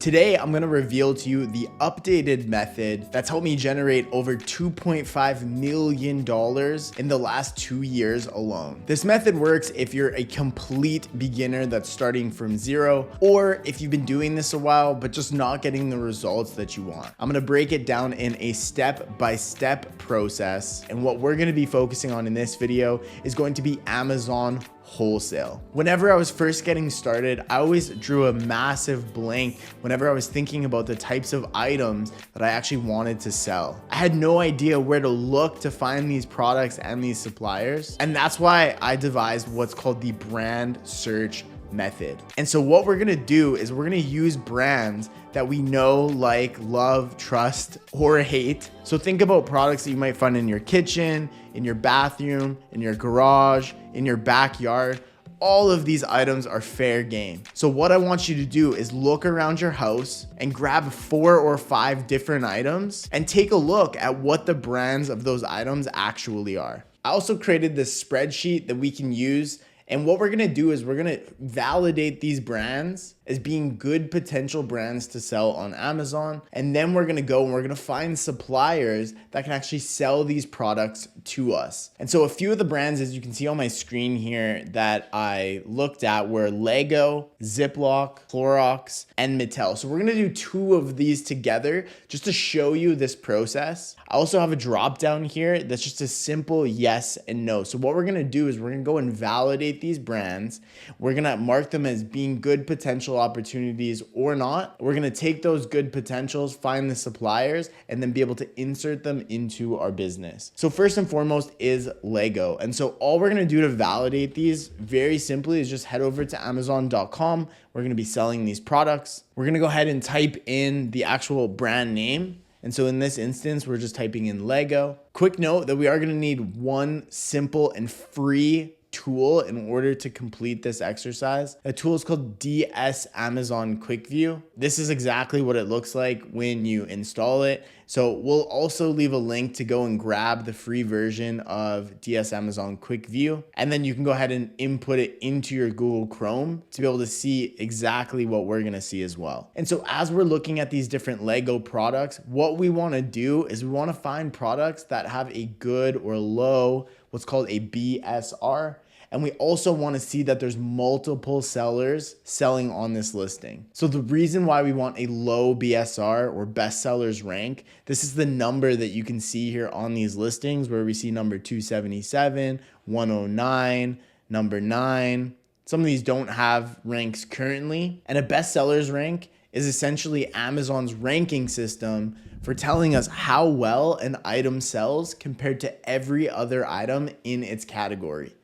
Today, I'm gonna reveal to you the updated method that's helped me generate over $2.5 million in the last 2 years alone. This method works if you're a complete beginner that's starting from zero, or if you've been doing this a while, but just not getting the results that you want. I'm gonna break it down in a step-by-step process. And what we're gonna be focusing on in this video is going to be Amazon Wholesale. Whenever I was first getting started, I always drew a massive blank whenever I was thinking about the types of items that I actually wanted to sell. I had no idea where to look to find these products and these suppliers. And that's why I devised what's called the brand search method. And so what we're gonna do is we're gonna use brands that we know, like, love, trust, or hate. So think about products that you might find in your kitchen, in your bathroom, in your garage, in your backyard. All of these items are fair game. So what I want you to do is look around your house and grab 4 or 5 different items and take a look at what the brands of those items actually are. I also created this spreadsheet that we can use. And what we're gonna do is we're gonna validate these brands as being good potential brands to sell on Amazon. And then we're gonna go and we're gonna find suppliers that can actually sell these products to us. And so a few of the brands, as you can see on my screen here, that I looked at were Lego, Ziploc, Clorox, and Mattel. So we're gonna do 2 of these together just to show you this process. I also have a drop down here that's just a simple yes and no. So what we're gonna do is we're gonna go and validate these brands. We're gonna mark them as being good potential opportunities or not. We're gonna take those good potentials, find the suppliers, and then be able to insert them into our business. So first and foremost is Lego. And so all we're gonna do to validate these very simply is just head over to Amazon.com. We're gonna be selling these products. We're gonna go ahead and type in the actual brand name. And so in this instance, we're just typing in Lego. Quick note that we are gonna need one simple and free tool in order to complete this exercise. The tool is called DS Amazon Quick View. This is exactly what it looks like when you install it. So we'll also leave a link to go and grab the free version of DS Amazon Quick View. And then you can go ahead and input it into your Google Chrome to be able to see exactly what we're gonna see as well. And so as we're looking at these different Lego products, what we wanna do is we wanna find products that have a good or low, what's called a BSR. And we also want to see that there's multiple sellers selling on this listing. So the reason why we want a low BSR or best sellers rank, this is the number that you can see here on these listings where we see number 277, 109, number 9. Some of these don't have ranks currently. And a best sellers rank is essentially Amazon's ranking system for telling us how well an item sells compared to every other item in its category.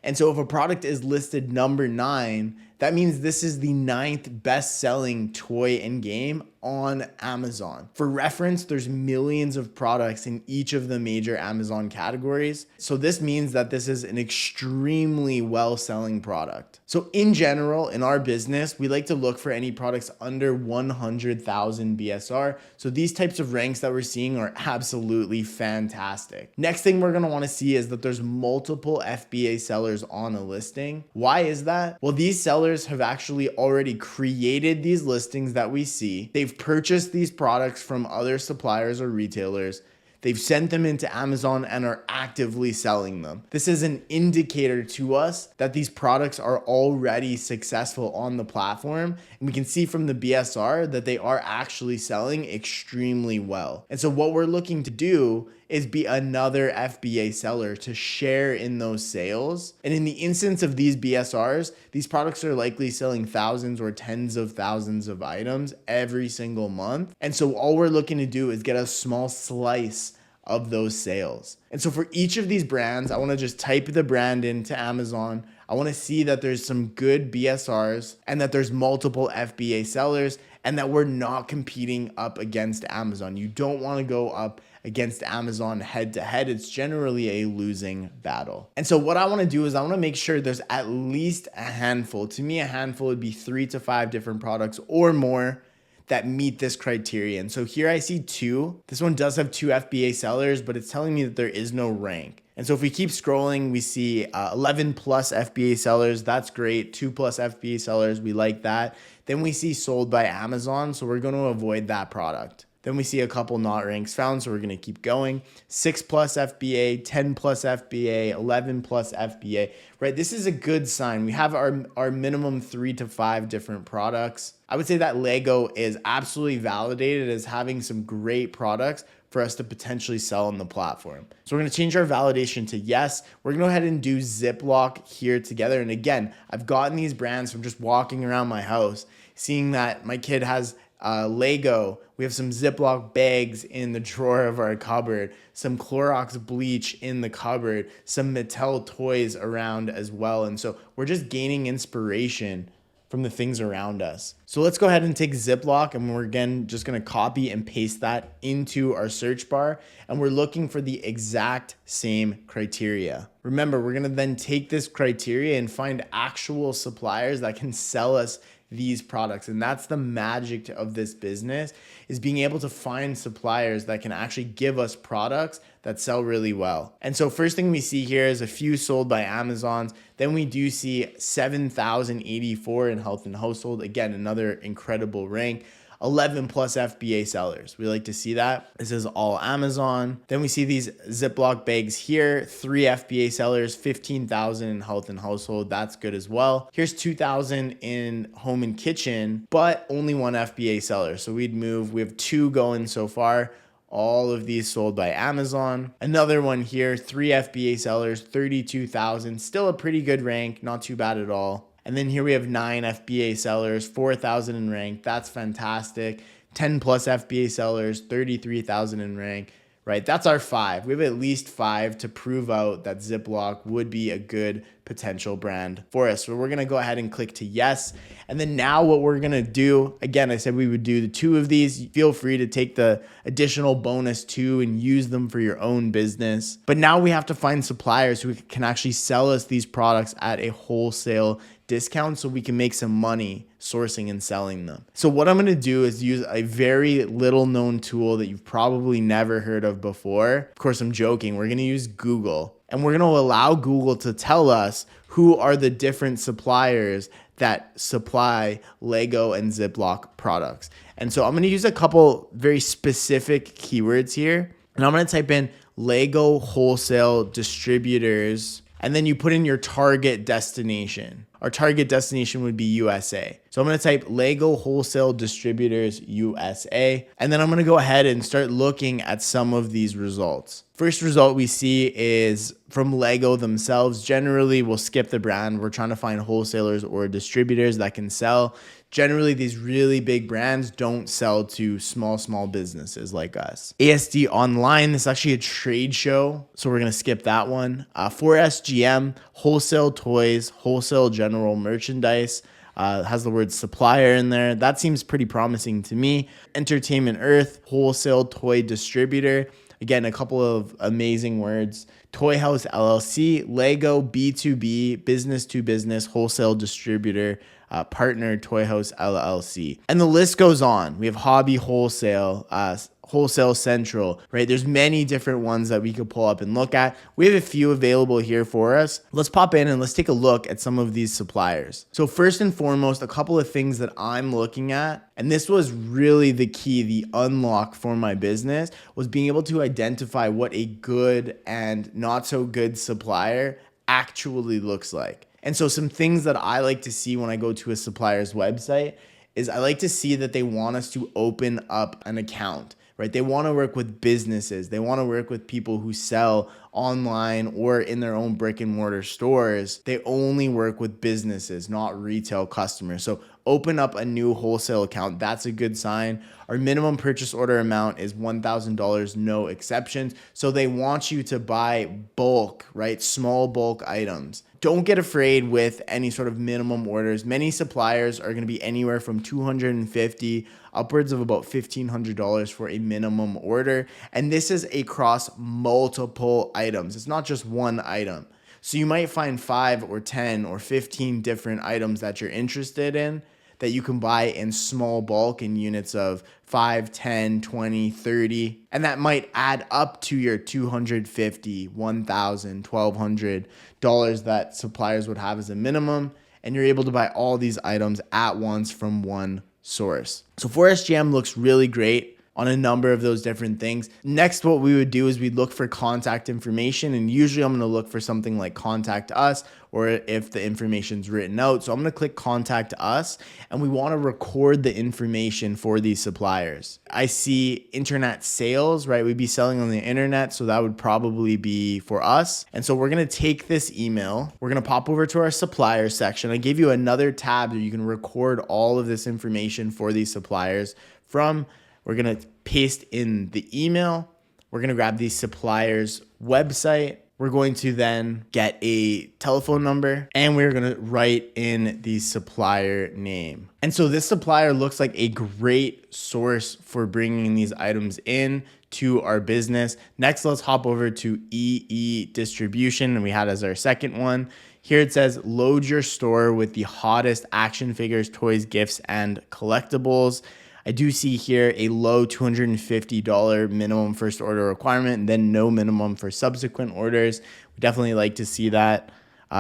And so if a product is listed number 9, that means this is the 9th best-selling toy and game on Amazon. For reference, there's millions of products in each of the major Amazon categories. So this means that this is an extremely well-selling product. So in general, in our business, we like to look for any products under 100,000 BSR. So these types of ranks that we're seeing are absolutely fantastic. Next thing we're gonna wanna see is that there's multiple FBA sellers on a listing. Why is that? Well, these sellers have actually already created these listings that we see. They've purchased these products from other suppliers or retailers. They've sent them into Amazon and are actively selling them. This is an indicator to us that these products are already successful on the platform. And we can see from the BSR that they are actually selling extremely well. And so what we're looking to do is be another FBA seller to share in those sales. And in the instance of these BSRs, these products are likely selling thousands or tens of thousands of items every single month. And so all we're looking to do is get a small slice of those sales. And so for each of these brands, I wanna just type the brand into Amazon. I wanna see that there's some good BSRs and that there's multiple FBA sellers and that we're not competing up against Amazon. You don't wanna go up against Amazon head to head. It's generally a losing battle. And so what I wanna do is I wanna make sure there's at least a handful. To me, a handful would be 3 to 5 different products or more that meet this criterion. So here I see 2. This one does have 2 FBA sellers, but it's telling me that there is no rank. And so if we keep scrolling, we see 11 plus FBA sellers. That's great. 2 plus FBA sellers. We like that. Then we see sold by Amazon, so we're going to avoid that product. Then we see a couple not ranks found, so we're going to keep going. 6 plus FBA, 10 plus FBA, 11 plus FBA, right? This is a good sign. We have our minimum 3 to 5 different products. I would say that Lego is absolutely validated as having some great products for us to potentially sell on the platform. So we're going to change our validation to yes. We're going to go ahead and do Ziploc here together. And again, I've gotten these brands from just walking around my house, seeing that my kid has Lego. We have some Ziploc bags in the drawer of our cupboard, some Clorox bleach in the cupboard, some Mattel toys around as well. And so we're just gaining inspiration from the things around us. So let's go ahead and take Ziploc, and we're again just going to copy and paste that into our search bar, and we're looking for the exact same criteria. Remember, we're going to then take this criteria and find actual suppliers that can sell us these products. And that's the magic of this business, is being able to find suppliers that can actually give us products that sell really well. And so first thing we see here is a few sold by Amazons. Then we do see 7,084 in health and household. Again, another incredible rank. 11 plus FBA sellers. We like to see that. This is all Amazon. Then we see these Ziploc bags here, 3 FBA sellers, 15,000 in health and household. That's good as well. Here's 2,000 in home and kitchen, but only 1 FBA seller. So we'd move, we have 2 going so far. All of these sold by Amazon. Another one here, 3 FBA sellers, 32,000. Still a pretty good rank, not too bad at all. And then here we have 9 FBA sellers, 4,000 in rank. That's fantastic. 10 plus FBA sellers, 33,000 in rank, right? That's our 5. We have at least 5 to prove out that Ziploc would be a good potential brand for us. So we're going to go ahead and click to yes. And then now what we're going to do, again, I said we would do the 2 of these. Feel free to take the additional bonus 2 and use them for your own business. But now we have to find suppliers who can actually sell us these products at a wholesale discount so we can make some money sourcing and selling them. So what I'm going to do is use a very little known tool that you've probably never heard of before. Of course, I'm joking. We're going to use Google. And we're going to allow Google to tell us who are the different suppliers that supply Lego and Ziploc products. And so I'm going to use a couple very specific keywords here. And I'm going to type in Lego wholesale distributors. And then you put in your target destination. Our target destination would be USA. So I'm going to type Lego wholesale distributors USA. And then I'm going to go ahead and start looking at some of these results. First result we see is from Lego themselves. Generally, we'll skip the brand. We're trying to find wholesalers or distributors that can sell. Generally, these really big brands don't sell to small businesses like us. ASD Online, this is actually a trade show, so we're going to skip that one. For SGM, wholesale toys, wholesale general merchandise, has the word supplier in there. That seems pretty promising to me. Entertainment Earth, wholesale toy distributor. Again, a couple of amazing words. Toy House LLC, Lego B2B, business to business, wholesale distributor, partner Toy House LLC. And the list goes on. We have Hobby Wholesale, Wholesale Central, right? There's many different ones that we could pull up and look at. We have a few available here for us. Let's pop in and let's take a look at some of these suppliers. So first and foremost, a couple of things that I'm looking at, and this was really the key, the unlock for my business, was being able to identify what a good and not so good supplier actually looks like. And so some things that I like to see when I go to a supplier's website is I like to see that they want us to open up an account, right? They want to work with businesses. They want to work with people who sell online or in their own brick and mortar stores. They only work with businesses, not retail customers. So open up a new wholesale account. That's a good sign. Our minimum purchase order amount is $1,000, no exceptions. So they want you to buy bulk, right? Small bulk items. Don't get afraid with any sort of minimum orders. Many suppliers are going to be anywhere from $250 upwards of about $1,500 for a minimum order. And this is across multiple items. It's not just one item. So you might find 5 or 10 or 15 different items that you're interested in that you can buy in small bulk in units of 5, 10, 20, 30. And that might add up to your $250, $1,000, $1,200 that suppliers would have as a minimum. and you're able to buy all these items at once from one source. So 4SGM looks really great on a number of those different things. Next, what we would do is we'd look for contact information, and usually I'm gonna look for something like contact us, or if the information's written out. So I'm gonna click contact us, and we wanna record the information for these suppliers. I see internet sales, right? We'd be selling on the internet, so that would probably be for us. And so we're gonna take this email, we're gonna pop over to our supplier section. I gave you another tab that you can record all of this information for these suppliers from. We're gonna paste in the email. We're gonna grab the supplier's website. We're going to then get a telephone number, and we're gonna write in the supplier name. And so this supplier looks like a great source for bringing these items in to our business. Next, let's hop over to EE Distribution, and we had as our second one. Here it says, load your store with the hottest action figures, toys, gifts, and collectibles. I do see here a low $250 minimum first order requirement, and then no minimum for subsequent orders. We definitely like to see that.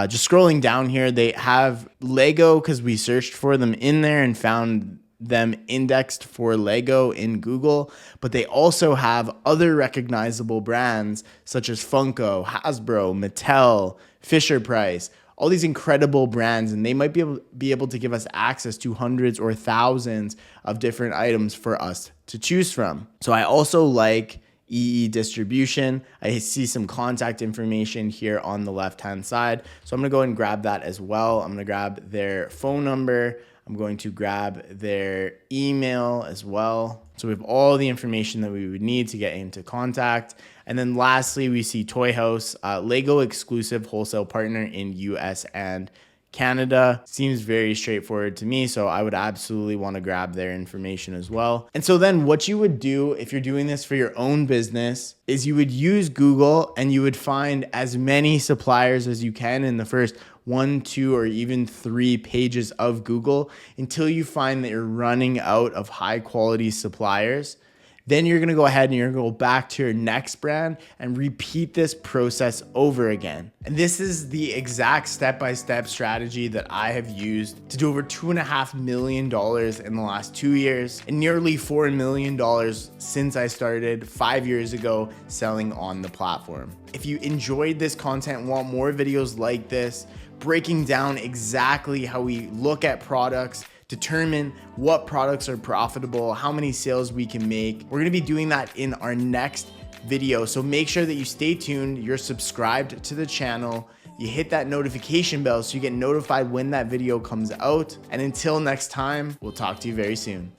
Just scrolling down here, they have Lego, because we searched for them in there and found them indexed for Lego in Google, but they also have other recognizable brands such as Funko, Hasbro, Mattel, Fisher-Price, all these incredible brands, and they might be able to give us access to hundreds or thousands of different items for us to choose from. So I also like EE Distribution. I see some contact information here on the left-hand side. So I'm gonna go and grab that as well. I'm gonna grab their phone number. I'm going to grab their email as well. So we have all the information that we would need to get into contact. And then lastly, we see Toy House, Lego exclusive wholesale partner in US and Canada. Seems very straightforward to me, so I would absolutely want to grab their information as well. And so then what you would do if you're doing this for your own business is you would use Google, and you would find as many suppliers as you can in the first 1, 2, or even 3 pages of Google until you find that you're running out of high quality suppliers. Then you're gonna go ahead and you're gonna go back to your next brand and repeat this process over again. And this is the exact step-by-step strategy that I have used to do over $2.5 million in the last 2 years and nearly $4 million since I started 5 years ago selling on the platform. If you enjoyed this content and want more videos like this, breaking down exactly how we look at products, determine what products are profitable, how many sales we can make. We're gonna be doing that in our next video. So make sure that you stay tuned, you're subscribed to the channel, you hit that notification bell so you get notified when that video comes out. And until next time, we'll talk to you very soon.